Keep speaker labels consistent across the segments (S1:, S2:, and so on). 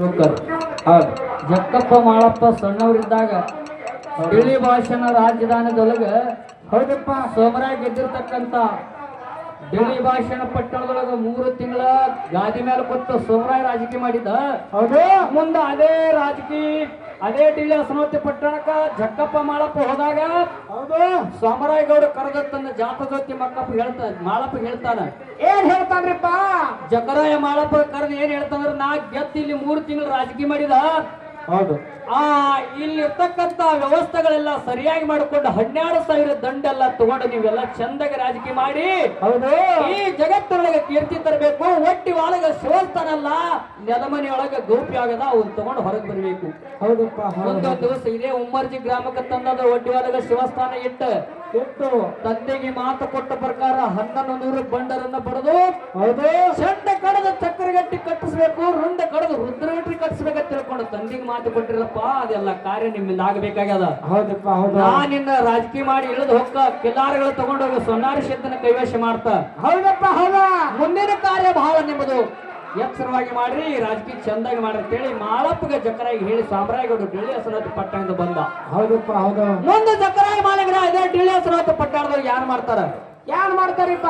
S1: ನೌಕರ್ ಹೌದು ಜಕ್ಕಪ್ಪ ಮಾಳಪ್ಪ ಸಣ್ಣವರಿದ್ದಾಗ ಬಿಳಿ ಭಾಷಣ ರಾಜಧಾನದೊಳಗ ಹೌದಪ್ಪ ಸೋಮರಾಯ ಗೆದ್ದಿರ್ತಕ್ಕಂತ ಬಿಳಿ ಭಾಷಣ ಪಟ್ಟಣದೊಳಗ 3 ತಿಂಗಳ ಗಾದಿ ಮೇಲೆ ಕೊಟ್ಟು ಸೋಮರಾಯ ರಾಜಕೀಯ ಮಾಡಿದ್ದ. ಹೌದು ಮುಂದ ಅದೇ ಡಿಳಿ ಹಸನೋತಿ ಪಟ್ಟಣಕ್ಕ ಜಕ್ಕಪ್ಪ ಮಾಳಪ್ಪ ಹೋದಾಗ ಹೌದು ಸೋಮರಾಯ ಗೌಡ ಕರೆದ ತನ್ನ ಜಾತ ಜೊತೆ ಮಾಳಪ್ಪ ಹೇಳ್ತಾನ.
S2: ಏನ್ ಹೇಳ್ತಾನ್ರಿಪ್ಪ?
S1: ಜಕರಾಯ ಮಾಳಪ್ಪ ಕರೆದು ಏನ್ ಹೇಳ್ತಾನಂದ್ರ, ನಾ ಗೆದ್ದು ಇಲ್ಲಿ 3 ತಿಂಗಳು ರಾಜಕೀಯ ಮಾಡಿದ.
S2: ಹೌದು
S1: ಇಲ್ಲಿರ್ತಕ್ಕಂತ ವ್ಯವಸ್ಥೆಗಳೆಲ್ಲ ಸರಿಯಾಗಿ ಮಾಡಿಕೊಂಡು 12,000 ದಂಡೆಲ್ಲ ತಗೊಂಡು ನೀವೆಲ್ಲ ಚಂದಾಗಿ ರಾಜಕೀಯ ಮಾಡಿ
S2: ಹೌದು
S1: ಈ ಜಗತ್ತಿನೊಳಗೆ ಕೀರ್ತಿ ತರಬೇಕು. ಒಟ್ಟಿ ಒಳಗ ಶಿವಸ್ಥಾನಲ್ಲ ನೆಲಮನಿ ಒಳಗ ಗೌಪ್ಯ ಆಗದ ಅವ್ನು ತಗೊಂಡು ಹೊರಗೆ ಬರಬೇಕು.
S2: ಹೌದಪ್ಪ.
S1: ಒಂದೊಂದು ದಿವಸ ಇದೇ ಉಮ್ಮರ್ಜಿ ಗ್ರಾಮಕ್ಕೆ ತಂದದ ಒಟ್ಟಿ ಒಳಗ ಶಿವಸ್ಥಾನ ಇಟ್ಟು ತಂದೆಗೆ ಮಾತು ಕೊಟ್ಟ ಪ್ರಕಾರ 1100 ಬಂಡರನ್ನ ಪಡೆದು
S2: ಹೌದು
S1: ಚಂಡ ಕಡದ ಚಕ್ರಗಟ್ಟಿ ಕಟ್ಟಿಸ್ಬೇಕು, ರುಂಡ ಕಡದು ರುದ್ರಗಟ್ಟಿ ಕಟ್ಟಿಸ್ಬೇಕಂತ ತಿಳ್ಕೊಂಡು ತಂದೆಗೆ ಮಾತು ಕೊಟ್ಟಿರಪ್ಪ. ಅದೆಲ್ಲ ಕಾರ್ಯ ನಿಮ್ಮಿಂದ ಆಗಬೇಕಾಗ್ಯದ.
S2: ಹೌದಪ್ಪ. ಹೌದು
S1: ನಾನಿನ್ನ ರಾಜಕೀಯ ಮಾಡಿ ಇಳಿದು ಹೊಕ್ಕ ಕಿಲ್ಲಾರಗಳು ತಗೊಂಡೋಗಿ ಸೊನ್ನಾರಿ ಶೆದ್ದನ ಕೈವಶ ಮಾಡ್ತಾ.
S2: ಹೌದಪ್ಪ. ಹೌದ
S1: ಮುಂದಿನ ಕಾರ್ಯ ಬಹಳ ನಿಮ್ಮದು ಎಚ್ಚರವಾಗಿ ಮಾಡ್ರಿ, ರಾಜಕೀಯ ಚಂದಾಗಿ ಮಾಡ್ರಿ ಅಂತೇಳಿ ಮಾಳಪ್ಪಗೆ ಜಕರಾಗಿ ಹೇಳಿ ಸಾಮ್ರಾಯಗೌಡ ಡಿಳಿ ಹಸನೋತಿ ಪಟ್ಟಣದಿಂದ ಬಂದ.
S2: ಹೌದಪ್ಪ. ಹೌದು
S1: ಮುಂದೆ ಜಕರಾಯಿ ಮಾಲಿಗ್ರ ಇದೇ ಡಿಳಿ ಹಸನೋತಿ ಪಟ್ಟಣದವ್ರು ಯಾರು
S2: ಮಾಡ್ತಾರಿಪ್ಪ?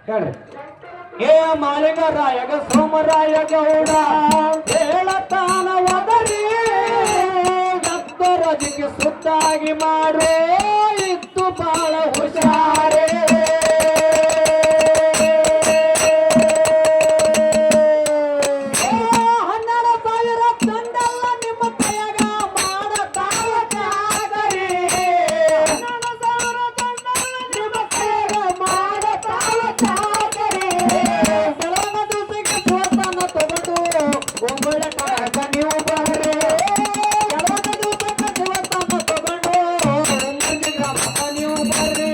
S2: ಹೇಳ್ರಿ.
S1: ಏ ಮಾಲಿಂಗರಾಯಗ ಸೋಮರಾಯ ಗೌಡ ಹೇಳತಾನ ಒದರಿ ರಾಜಕೀಯ ಸುತ್ತಾಗಿ ಮಾಡೋ ಇತ್ತು ಬಾಳ ಹುಷಾರೇ. 12,000 ದಂಡೆಲ್ಲ ನಿಮ್ಮ ಕೈಯಾಗ ಮಾಡತಾವ ಜಾಗರಿ. 12,000 ದಂಡೆಲ್ಲ ನಿಮ್ಮ ಕೈಯಾಗ ಮಾಡತಾವ ಜಾಗರಿ. ಕೆಲವೊಂದು ದಿವಸಕ್ಕೆ ಶಿವಸ್ಥಾನ ತಗೊಂಡು ಒಬ್ಬಳೆ ಕನಕ ನೀವು ಬರ್ರಿ. ಕೆಲವೊಂದು ದಿವಸಕ್ಕೆ ಶಿವಸ್ಥಾನ ತಗೊಂಡು ಉಮ್ಮರ್ಜಿ ಗ್ರಾಮಕ್ಕ ನೀವು ಬರ್ರಿ.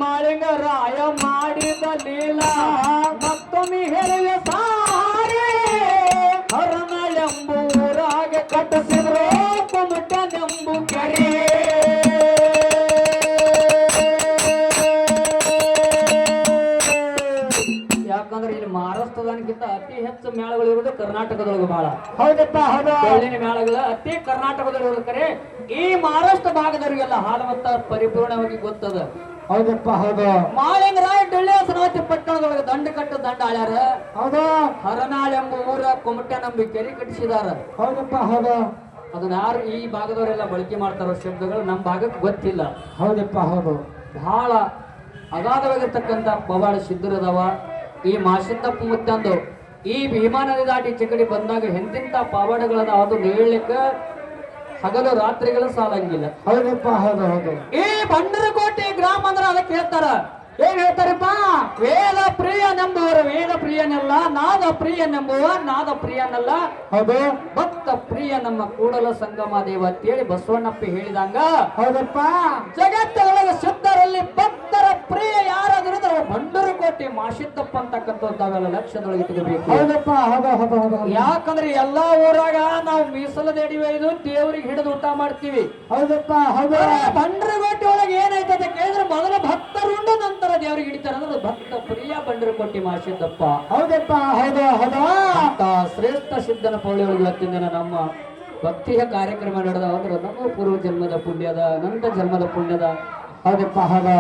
S1: ಮಾಳಿಂಗರಾಯ ಮಾಡಿದ ಲೀಲಾ ಮತ್ತೊಮ್ಮೆ ಹೇಳುವ ಸಾರಿ. ಹರನಳೆಂಬೂರಾಗ ಕಟ್ಟಿಸಿದ್ರು ಕುಮಟನೆಂಬು ಕೆರೆ. ಯಾಕಂದ್ರೆ ಇಲ್ಲಿ ಮಹಾರಾಷ್ಟ್ರದಕ್ಕಿಂತ ಅತಿ ಹೆಚ್ಚು ಮೇಳಗಳಿರುವುದು ಕರ್ನಾಟಕದೊಳಗೆ ಬಹಳ.
S2: ಹೌದಪ್ಪ. ಹೌದು
S1: ಬೆಳ್ಳಿನ ಮೇಳಗಳ ಅತಿ ಕರ್ನಾಟಕದಲ್ಲಿರೋದು ಕರೆ. ಈ ಮಹಾರಾಷ್ಟ್ರ ಭಾಗದವರಿಗೆಲ್ಲ ಹಾಲುಮತ್ತ ಪರಿಪೂರ್ಣವಾಗಿ ಗೊತ್ತದ.
S2: ಹೌದಪ್ಪ. ಹೌದು
S1: ಮಾಳಿಂಗರಾಯ ಡಿಳಿ ಹಸನೋತಿ ಪಟ್ಟಣದೊಳಗೆ ದಂಡ ಆಳ್ಯಾರ.
S2: ಹೌದು
S1: ಹರನಾಳ್ ಎಂಬ ಊರ ಕುಮಟನೆಂಬ ಕೆರೆ ಕಟ್ಟಿಸಿದಾರ.
S2: ಹೌದಪ್ಪ. ಹೌದು
S1: ಅದನ್ನ ಯಾರು ಈ ಭಾಗದವರೆಲ್ಲ ಬಳಕೆ ಮಾಡ್ತಾರೋ ಶಬ್ದಗಳು ನಮ್ಮ ಭಾಗಕ್ಕೆ ಗೊತ್ತಿಲ್ಲ.
S2: ಹೌದಪ್ಪ. ಹೌದು
S1: ಬಹಳ ಅಗಾಧವಾಗಿರ್ತಕ್ಕಂಥ ಪವಾಡ ಸಿದ್ಧರದವ. ಈ ಮಾಸಿದ್ದಪ್ಪ ಮುತ್ತಂದು ಈ ಭೀಮಾ ನದಿ ದಾಟಿ ಚಿಕ್ಕಡಿ ಬಂದಾಗ ಎಂತೆಂಥ ಪವಾಡಗಳನ್ನ ಅದು ಹೇಳಲಿಕ್ಕೆ ಹಗಲು ರಾತ್ರಿಗಳು ಸಾಲಂಗಿಲ್ಲ.
S2: ಹೌದಪ್ಪ. ಹೌದು ಹೌದು
S1: ಈ ಬಂಡರಕೋಟೆ ಗ್ರಾಮ ಅಂದ್ರೆ ಅದಕ್ಕೆ ಹೇಳ್ತಾರ.
S2: ಏನ್ ಹೇಳ್ತಾರಪ್ಪ?
S1: ವೇದ ಪ್ರಿಯನೆಂಬುವರು ವೇದ ಪ್ರಿಯನಲ್ಲ, ನಾದ ಪ್ರಿಯನೆಂಬುವ ನಾದ ಪ್ರಿಯನಲ್ಲ,
S2: ಹೌದು
S1: ಭಕ್ತ ಪ್ರಿಯ ನಮ್ಮ ಕೂಡಲ ಸಂಗಮ ದೇವ ಅಂತೇಳಿ ಬಸವಣ್ಣಪ್ಪ ಹೇಳಿದಂಗ.
S2: ಹೌದಪ್ಪ.
S1: ಜಗತ್ತೊಳಗೆ ಸಿದ್ಧರಲ್ಲಿ ಭಕ್ತರ ಪ್ರಿಯ ಯಾರಾದ್ರೂ ಬಂಡರಕೋಟೆ ಮಾಸಿದ್ದಪ್ಪ ಅಂತಕ್ಕಂಥದ್ದಾವೆಲ್ಲ ಲಕ್ಷದೊಳಗೆ ಇಟ್ಕೋಬೇಕು.
S2: ಹೌದಪ್ಪ. ಹೌದು ಹೌದು ಹೌದು
S1: ಯಾಕಂದ್ರೆ ಎಲ್ಲಾ ಊರಾಗ ನಾವು ಮೀಸಲದೇಡಿ ಒಯ್ದು ದೇವ್ರಿಗೆ ಹಿಡಿದು ಊಟ ಮಾಡ್ತೀವಿ.
S2: ಹೌದಪ್ಪ. ಹೌದು
S1: ಬಂಡರಕೋಟೆ ಒಳಗೆ ಏನಾಯ್ತದ ಕೇಳಿದ್ರೆ ಮೊದಲ ಭಕ್ತರುಂಡು ನಂತರ ದೇವರಿಗೆ ಹಿಡಿತಾರೆ ಅನ್ನೋದು ಭಕ್ತ ಪ್ರಿಯ ಬಂಡರಕೋಟೆ ಮಾಸಿದ್ದಪ್ಪ.
S2: ಹೌದಪ್ಪ. ಹೌದು ಹೌದು
S1: ಅಂತ ಶ್ರೇಷ್ಠ ಸಿದ್ಧನ ಪೌಳಿ ಒಳಗೆ ಇವತ್ತಿನ ದಿನ ನಮ್ಮ ಭಕ್ತಿಯ ಕಾರ್ಯಕ್ರಮ ನಡೆದ ಅಂದ್ರೆ ನಮ್ಮ ಪೂರ್ವ ಜನ್ಮದ ಪುಣ್ಯದ ನಂತ ಜನ್ಮದ ಪುಣ್ಯದ.
S2: ಹೌದಪ್ಪ. ಹೌದು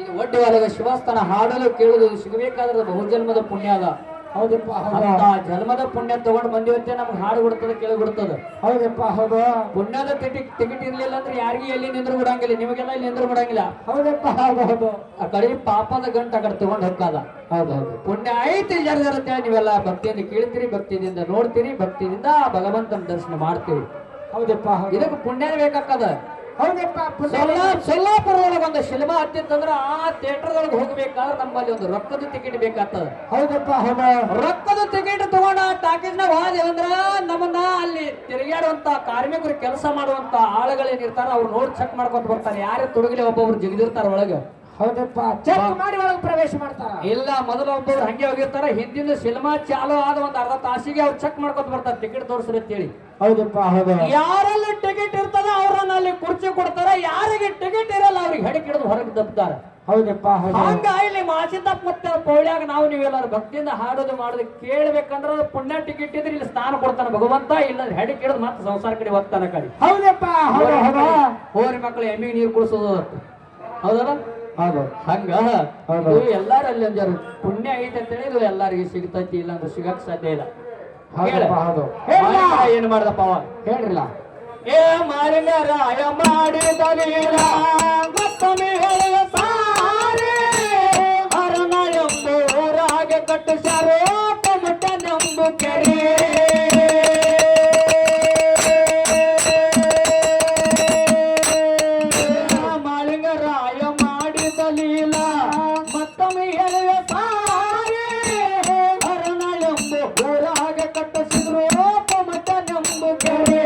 S1: ಇದು ಒಡ್ಡಿ ಒಳಗೆ ಶಿವಸ್ಥಾನ ಹಾಡಲು ಕೇಳುವುದು ಸಿಗಬೇಕಾದ್ರೆ ಬಹುಜನ್ಮದ ಪುಣ್ಯ ಅದ.
S2: ಹೌದಪ್ಪ. ಹೌದು
S1: ಅಂತ ಜನ್ಮದ ಪುಣ್ಯ ತಗೊಂಡು ಬಂದಿವತ್ತೆ ನಮ್ಗೆ ಹಾಡು ಬಿಡ್ತದೆ, ಕೇಳಿ ಬಿಡ್ತದೆ.
S2: ಹೌದಪ್ಪ. ಹೌದು
S1: ಪುಣ್ಯದ ಟಿಕೆಟ್ ಇರ್ಲಿಲ್ಲ ಅಂದ್ರೆ ಯಾರಿಗೆ ಎಲ್ಲಿ ನಿಂದ್ರು ಬಿಡಂಗಿಲ್ಲ, ನಿಮಗೆಲ್ಲ ಇಲ್ಲಿ ನಿಂದ್ರು ಬಿಡಂಗಿಲ್ಲ.
S2: ಹೌದಪ್ಪ. ಹೌದು ಹೌದು
S1: ಆ ಕಡೆ ಪಾಪದ ಗಂಟ ಆ ಕಡೆ ತಗೊಂಡು ಹೋಗ್ತದ.
S2: ಹೌದೌದು
S1: ಪುಣ್ಯ ಐತಿ ಜರಜರತ್ತೆ ನೀವೆಲ್ಲ ಭಕ್ತಿಯಿಂದ ಕೇಳ್ತೀರಿ, ಭಕ್ತಿಯಿಂದ ನೋಡ್ತೀರಿ, ಭಕ್ತಿಯಿಂದ ಭಗವಂತನ ದರ್ಶನ ಮಾಡ್ತೀವಿ.
S2: ಹೌದಪ್ಪ.
S1: ಇದಕ್ಕೆ ಪುಣ್ಯನೇ ಬೇಕಾಗ್ತದ.
S2: ಹೌದಪ್ಪ.
S1: ಸೊಲ್ಲಾಪುರದೊಳಗೆ ಒಂದು ಸಿನಿಮಾ ಹತ್ತಿತ್ತಂದ್ರ ಆ ಥಿಯೇಟರ್ದೊಳಗೆ ಹೋಗ್ಬೇಕಾದ್ರೆ ನಮ್ಮಲ್ಲಿ ಒಂದು ರೊಕ್ಕದ ಟಿಕೆಟ್ ಬೇಕಾಗ್ತದ.
S2: ಹೌದಪ್ಪ. ಹೌದು
S1: ರೊಕ್ಕದ ಟಿಕೆಟ್ ತಗೊಂಡ ಟಾಕೀಸ್ನಾಗ ಹೋದೇವಂದ್ರ ನಮ್ಮನ್ನ ಅಲ್ಲಿ ತಿರುಗಾಡುವಂತ ಕಾರ್ಮಿಕರು ಕೆಲಸ ಮಾಡುವಂತ ಆಳುಗಳೇನಿರ್ತಾರ ಅವ್ರು ನೋಡಿ ಚೆಕ್ ಮಾಡ್ಕೊಂತ ಬರ್ತಾರೆ. ಯಾರೇ ತೊಡಗಿಲಿ ಒಬ್ಬೊಬ್ರು ಜಿಗಿದಿರ್ತಾರ ಒಳಗೆ.
S2: ಹೌದಪ್ಪ ಚೆಕ್ ಮಾಡಿ ಒಳಗೆ ಪ್ರವೇಶ ಮಾಡ್ತಾರ.
S1: ಇಲ್ಲ ಮೊದಲು ಒಬ್ಬರು ಹಂಗೆ ಹೋಗಿರ್ತಾರ, ಹಿಂದಿನ ಸಿನಿಮಾ ಚಾಲು ಆದ ಒಂದ್ ಅರ್ಧ ತಾಸಿಗೆ ಅವ್ರು ಚೆಕ್ ಮಾಡ್ಕೊತ ಬರ್ತಾರೆ ಟಿಕೆಟ್ ತೋರಿಸ್ರಿ ಅಂತೇಳಿ.
S2: ಹೌದಪ್ಪ ಹೌದು.
S1: ಯಾರಲ್ಲಿ ಟಿಕೆಟ್ ಇರ್ತದ ಅವ್ರನ್ನ ಅಲ್ಲಿ ಕುರ್ಚಿ ಕೊಡ್ತಾರ, ಯಾರಿಗೆ ಟಿಕೆಟ್ ಇರಲ್ಲ ಅವ್ರಿಗೆ ಹೆಡಕ್ ಹಿಡಿದು ಹೊರಗೆ ದಬ್ತಾರ.
S2: ಹೌದಪ್ಪ ಹೌದು.
S1: ಹಂಗ ಇಲ್ಲಿ ಮಾಸಿದ್ದಪ್ಪ ಮತ್ತೆ ಪೌಳ್ಯಾಗ ನಾವು ನೀವೆಲ್ಲರೂ ಭಕ್ತಿಯಿಂದ ಹಾಡೋದು ಮಾಡೋದು ಕೇಳ್ಬೇಕಂದ್ರ ಪುಣ್ಯ ಟಿಕೆಟ್ ಇದ್ರೆ ಇಲ್ಲಿ ಸ್ಥಾನ ಕೊಡ್ತಾನ ಭಗವಂತ, ಇಲ್ಲ ಹೆಡಕ್ ಹಿಡಿದು ಮತ್ತೆ ಸಂಸಾರ ಕಡೆ ಹೋಗ್ತಾನ ಕಡೆ.
S2: ಹೌದಪ್ಪ ಹೌದು ಹೌದು.
S1: ಹೋರಿ ಮಕ್ಕಳು ಎಮ್ಮಿಗೆ ನೀರು ಕುಡಿಸೋದು ಹೌದಲ್ಲ.
S2: ಹೌದು
S1: ಹಂಗ ಇದು ಎಲ್ಲಾರು ಅಲ್ಲಿ ಅಂಜಾರು ಪುಣ್ಯ ಐತೆ ಅಂತೇಳಿ ಇದು ಎಲ್ಲಾರಿಗೆ ಸಿಗ್ತೈತಿ, ಇಲ್ಲ ಅಂದ್ರೆ ಸಿಗಕ್ ಸಾಧ್ಯ ಇಲ್ಲ.
S2: ಹೌದಪ್ಪ ಹೌದು.
S1: ಏನ್ ಮಾಡ್ದಪ್ಪ ಅವ
S2: ಹೇಳ್ರಿಲ್ಲ.
S1: ಏ ಮಾರಿನ ರಾಯ ಮಾಡಿದಲಿಲ್ಲ ಮತ್ತೊಮ್ಮೆ ಹೇಳುವ ಸಾರಿ ಹರಣ ಎಂಬೂರಾಗೆ ಕಟ್ಟಿಸಾರೋ ಮುಟ್ಟ ನಂಬು ಕೆರೆ ಮಾಳಿಂಗರಾಯ ಮಾಡಿದಲಿಲ್ಲ ಮತ್ತೊಮ್ಮೆ ಹೇಳುವ ಸಾರಿ ಹರಣ ಎಂಬೂರಾಗೆ ಕಟ್ಟಿಸಿದ್ರು ಮುಟ್ಟ ನಂಬು ಕೆರೆ